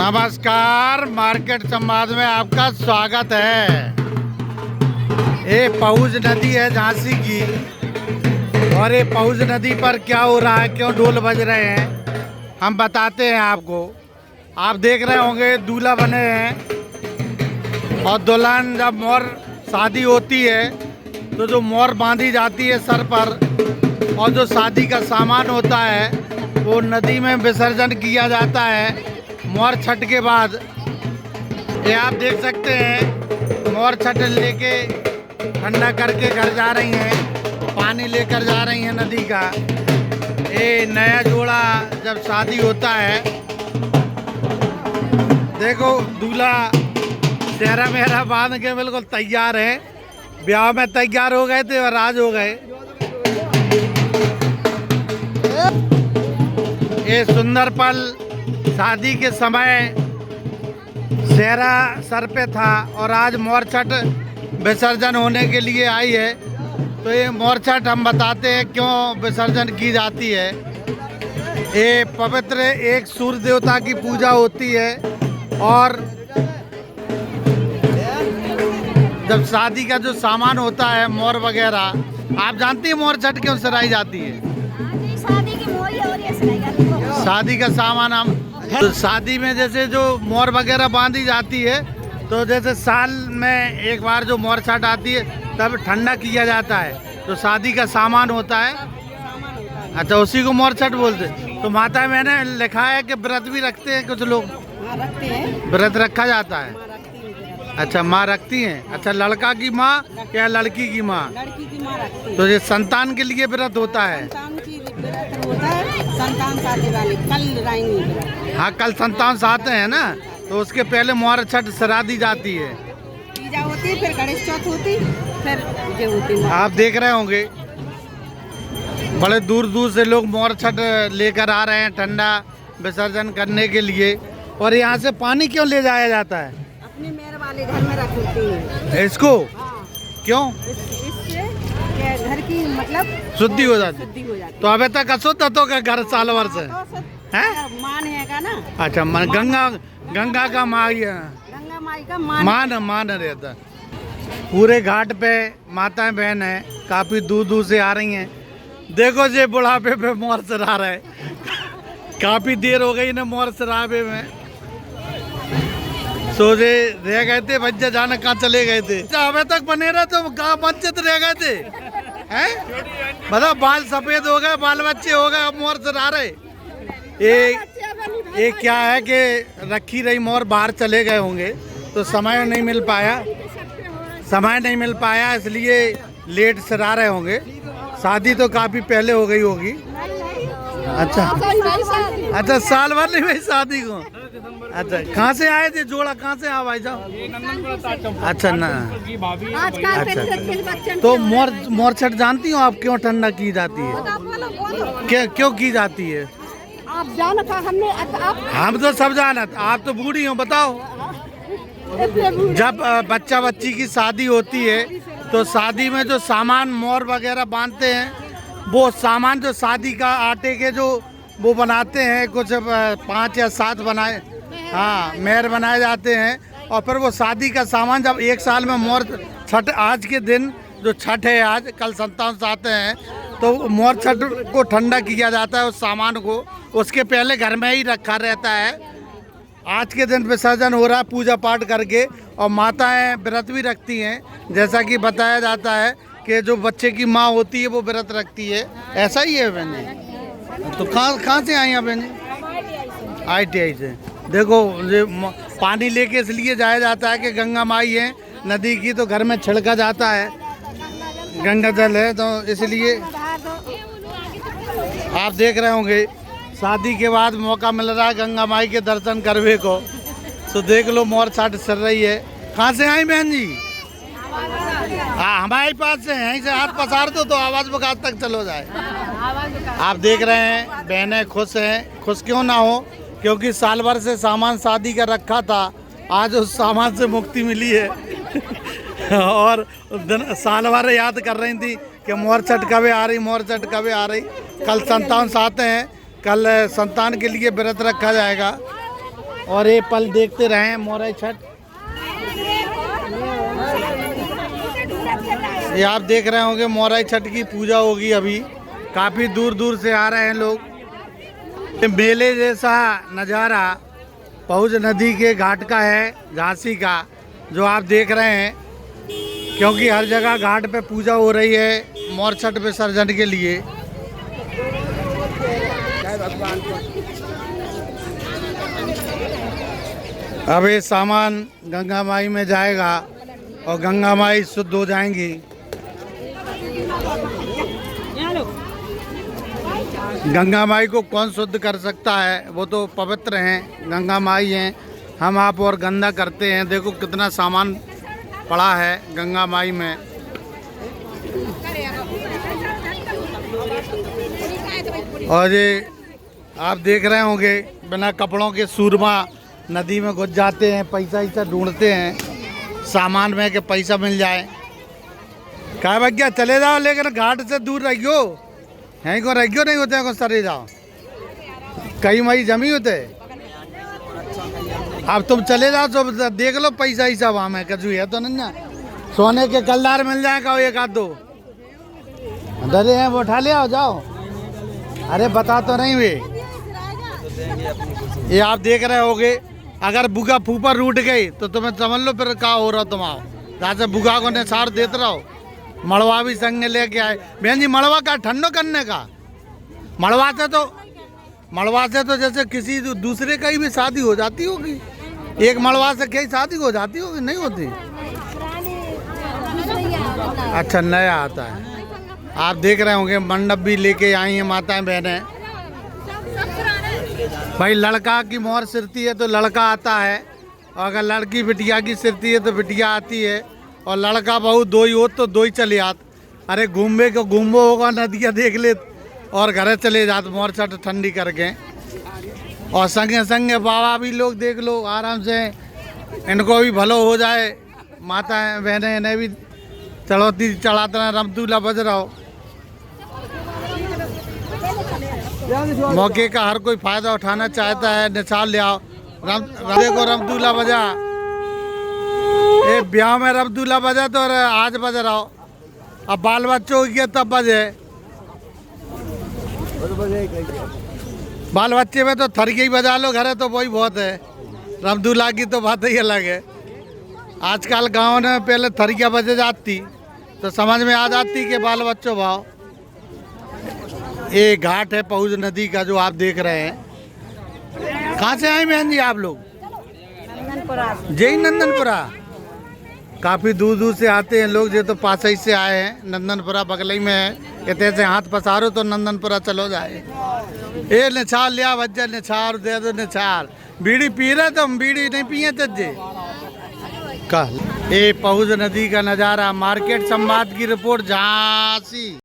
नमस्कार, मार्केट संवाद में आपका स्वागत है। ये पहुज नदी है झांसी की, और ये पहुज नदी पर क्या हो रहा है, क्यों ढोल बज रहे हैं, हम बताते हैं आपको। आप देख रहे होंगे दूल्हा बने हैं, और दुल्हन जब मोर शादी होती है तो जो मोर बांधी जाती है सर पर, और जो शादी का सामान होता है वो नदी में विसर्जन किया जाता है मोर छठ के बाद। ये आप देख सकते हैं मोर छठ लेके ठंडा करके घर जा रही हैं, पानी लेकर जा रही हैं नदी का। ये नया जोड़ा जब शादी होता है, देखो दूल्हा चेहरा मेहरा बांध के बिल्कुल तैयार है। ब्याह में तैयार हो गए थे और आज हो गए। ये सुंदर पल शादी के समय सेहरा सर पे था, और आज मोर छठ विसर्जन होने के लिए आई है। तो ये मोर छठ हम बताते हैं क्यों विसर्जन की जाती है। ये पवित्र एक सूर्य देवता की पूजा होती है, और जब शादी का जो सामान होता है मोर वगैरह, आप जानती हैं मोर छठ क्यों सराई जाती है? शादी का सामान हम तो शादी में जैसे जो मोर वगैरह बांधी जाती है, तो जैसे साल में एक बार जो मोर छठ आती है तब ठंडा किया जाता है, तो शादी का सामान होता है। अच्छा, उसी को मोर छठ बोलते। तो माता मैंने लिखा है कि व्रत भी रखते हैं कुछ लोग, रखते हैं। व्रत रखा जाता है। अच्छा, माँ रखती हैं। अच्छा, लड़का की माँ या लड़की की माँ? लड़की की माँ रखती है। तो ये संतान के लिए व्रत होता है। संतान की व्रत होता है, संतान शादी वाले कल रहेंगे व्रत। हाँ, कल संतान साथ हैं ना, तो उसके पहले मोर छठ सरा दी जाती है। पूजा होती है, फिर गणेश चौथ होती, फिर ये होती है। आप देख रहे होंगे बड़े दूर दूर से लोग मोर छठ लेकर आ रहे हैं ठंडा विसर्जन करने के लिए। और यहाँ से पानी क्यों ले जाया जाता है? अपने मेहर वाले घर में रख होती है इसको। हाँ। क्यों? इससे क्या घर की मतलब शुद्धि हो जाती। शुद्धि हो जाती। तो अभी तक अशुद्ध तो का घर साल भर से है। मान है ना। अच्छा, गंगा का माई है, गंगा माई का मान रहता। पूरे घाट पे माताएं बहन है, काफी दूर दूर से आ रही हैं। देखो ये बुढ़ापे पे मोर सरा रहे, काफी देर हो गई ना मोर सराबे में। सोचे रह गए थे बच्चे, जाना कहाँ चले गए थे। अभी तक बने रहे तो कहाँ बच्चे तो रह गए थे हैं? बताओ, बाल सफेद हो गए, बाल बच्चे हो गए, अब मोर सरा रहे। ये क्या है कि रखी रही मोर बाहर चले गए होंगे, तो समय नहीं मिल पाया, इसलिए लेट सरा रहे होंगे। शादी तो काफी पहले हो गई होगी। अच्छा, साल भर नहीं हुई शादी को। अच्छा, कहाँ से आए थे? जोड़ा कहाँ से आया भाई साहब? अच्छा ना, अच्छा। तो मोर छठ जानती हो आप क्यों ठंडा की जाती है? क्यों की जाती है? आप जाना था, हमने हम तो सब जाना, आप तो बूढ़ी हो, बताओ। जब बच्चा बच्ची की शादी होती है, तो शादी में जो सामान मोर वगैरह बांधते हैं, वो सामान जो शादी का आटे के जो वो बनाते हैं, कुछ 5 या 7 बनाए, हाँ, मेहर बनाए जाते हैं। और फिर वो शादी का सामान जब एक साल में मोर छठ, आज के दिन जो छठ है, आज कल संतान साथ हैं, तो मोर छठ को ठंडा किया जाता है उस सामान को। उसके पहले घर में ही रखा रहता है। आज के दिन विसर्जन हो रहा है पूजा पाठ करके, और माताएं व्रत भी रखती हैं। जैसा कि बताया जाता है कि जो बच्चे की माँ होती है वो व्रत रखती है। ऐसा ही है बहन जी। तो कहाँ से आई हैं बहन जी? ITI से। देखो, ये पानी लेके इसलिए जाया जाता है कि गंगा माई है नदी की, तो घर में छिड़का जाता है, गंगा जल है, तो इसलिए आप देख रहे होंगे शादी के बाद मौका मिल रहा है गंगा माई के दर्शन करने को। तो देख लो मोर छठ सर रही है। कहाँ से आई बहन जी? हाँ, हमारे पास से, यहीं से हाथ पसार दो तो आवाज़ बगात तक चलो जाए। आप देख रहे हैं बहनें खुश हैं। खुश क्यों ना हो, क्योंकि साल भर से सामान शादी का रखा था, आज उस सामान से मुक्ति मिली है। और साल भर याद कर रही थी कि मोर छठ कब आ रही, मोर छठ कब आ रही। कल संतान साथ हैं, कल संतान के लिए व्रत रखा जाएगा। और ये पल देखते रहे मोरई छठ। ये आप देख रहे होंगे मोरई छठ की पूजा होगी अभी। काफ़ी दूर दूर से आ रहे हैं लोग। ये मेले जैसा नज़ारा पहुज नदी के घाट का है, झांसी का, जो आप देख रहे हैं, क्योंकि हर जगह घाट पे पूजा हो रही है मोर छठ विसर्जन के लिए। अब ये सामान गंगा माई में जाएगा और गंगा माई शुद्ध हो जाएंगी। गंगा माई को कौन शुद्ध कर सकता है, वो तो पवित्र हैं, गंगा माई हैं। हम आप और गंदा करते हैं। देखो कितना सामान पड़ा है गंगा माई में। और ये आप देख रहे होंगे बिना कपड़ों के सूरमा नदी में घुस जाते हैं, पैसा ऐसा ढूंढते हैं सामान में कि पैसा मिल जाए। क्या भैया चले जाओ, लेकिन घाट से दूर रहियो, यहीं को रहियो, नहीं होते को सरे जाओ, कई मई जमी होते। अब तुम चले जाओ तो देख लो पैसा ही सब वहाँ कजू है तो नहीं ना, सोने के कलदार मिल जाएगा एक आध दो, डरे हैं वो उठा ले आओ, जाओ। अरे बता तो नहीं वे। ये आप देख रहे होगे, अगर बुगा फूपर रूट गई तो तुम्हें समझ लो फिर क्या हो रहा तुम आओ। जहाँ से बुगा को निसार देते रहो। मड़वा भी संग लेके आए। बहन जी मड़वा का ठंडो करने का, मड़वा से तो जैसे किसी दूसरे का ही भी शादी हो जाती होगी। एक मड़वा से कई शादी हो जाती होगी, नहीं होती? अच्छा नया आता है। आप देख रहे होंगे मंडप भी लेके आई हैं माताएं बहनें। भाई लड़का की मोहर सिरती है तो लड़का आता है, और अगर लड़की बिटिया की सिरती है तो बिटिया आती है, और लड़का बहू दो ही हो तो दो ही चले आत। अरे घूमबे को घूमबो होगा, नदियाँ देख ले और घर चले जाते मोर छठ ठंडी करके। और संगे संगे बाबा भी लोग देख लो आराम से, इनको भी भलो हो जाए। माता बहनें इन्हें भी चढ़ौती चढ़ाते हैं, रमतूला बज रहा हो। मौके का हर कोई फायदा उठाना चाहता है। निसाल ले आओ, राधे को रमतूला बजा। ये ब्याह में रमतूला बजा तो आज बज रहा हो, अब बाल बच्चों की तब बजे। बाल बच्चे में तो थरकी ही बजा लो घरे तो वही बहुत है। रमदूला की तो बात ही अलग है। आजकल गाँव में पहले थरकिया बजे जाती तो समझ में आ जाती कि बाल बच्चों भाव। ये घाट है पहुज नदी का जो आप देख रहे हैं। कहाँ से आए बहन जी आप लोग? जय नंदनपुरा। काफ़ी दूर दूर से आते हैं लोग, जो तो पास ही से आए हैं। नंदनपुरा बगल में है, कहते हैं हाथ पसारो तो नंदनपुरा चलो जाए। ए निछार लिया बच्चा, निछार दे दो निछार। बीड़ी पी रहे तुम? बीड़ी नहीं पिए तज्जे का। ये पहुज नदी का नज़ारा। मार्केट संवाद की रिपोर्ट झांसी।